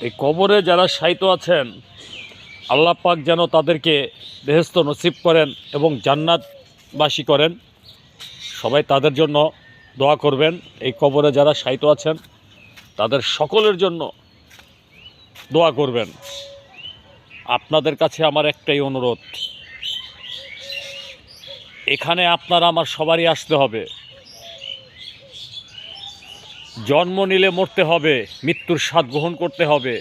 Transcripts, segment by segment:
এই কবরে যারা শায়িত আছেন আল্লাহ পাক যেন তাদেরকে বেহেশত নসিব করেন এবং জান্নাতবাসী করেন। সবাই তাদের জন্য দোয়া করবেন। এই কবরে যারা শায়িত আছেন তাদের সকলের জন্য দোয়া করবেন। আপনাদের কাছে আমার একটাই অনুরোধ, এখানে আপনারা আমার সবারই আসতে হবে। জন্ম নিলে মরতে হবে, মৃত্যুর স্বাদ গ্রহণ করতে হবে,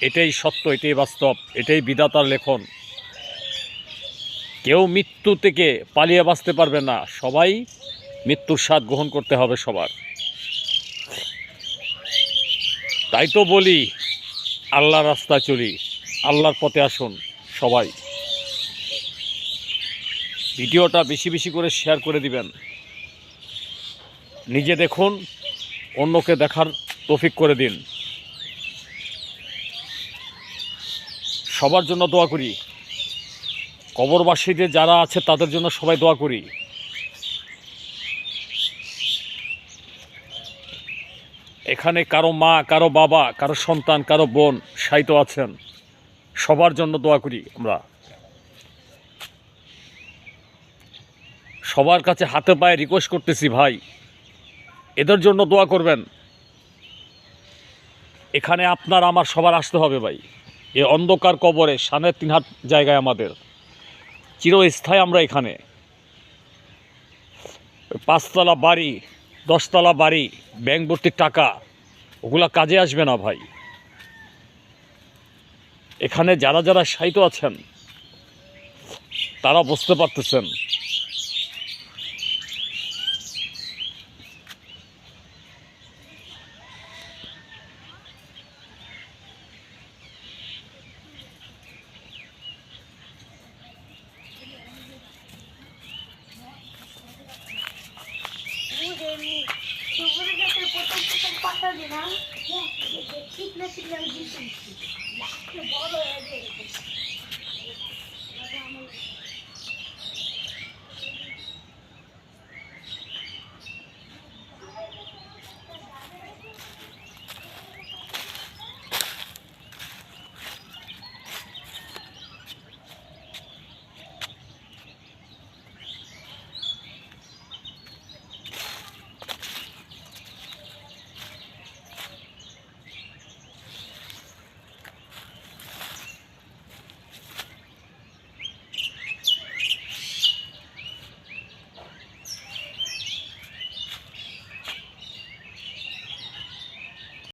এটাই সত্য, এটাই বাস্তব, এটাই বিধাতার লেখন। কেউ মৃত্যু থেকে পালিয়ে বাঁচতে পারবে না, সবাই মৃত্যুর স্বাদ গ্রহণ করতে হবে সবার। তাই তো বলি আল্লাহর রাস্তায় চলি, আল্লাহর পথে আসুন সবাই। ভিডিওটা বেশি বেশি করে শেয়ার করে দিবেন। নিজে দেখুন, অন্যকে দেখার তৌফিক করে দিন। সবার জন্য দোয়া করি, কবরবাসীদের যারা আছে তাদের জন্য সবাই দোয়া করি। এখানে কারো মা, কারো বাবা, কারো সন্তান, কারো বোন শায়িত আছেন, সবার জন্য দোয়া করি আমরা। সবার কাছে হাতে পায়ে রিকোয়েস্ট করতেছি, ভাই এদের জন্য দোয়া করবেন। এখানে আপনার আমার সবার আসতে হবে ভাই। এই অন্ধকার কবরে 3.5 হাত জায়গায় আমাদের চিরস্থায়ী আমরা এখানে। 5 তলা বাড়ি, 10 তলা বাড়ি, ব্যাংক ভর্তির টাকা, ওগুলা কাজে আসবে না ভাই। এখানে যারা যারা শায়িত আছেন তারা বুঝতে পারতেছেন। ঠিক না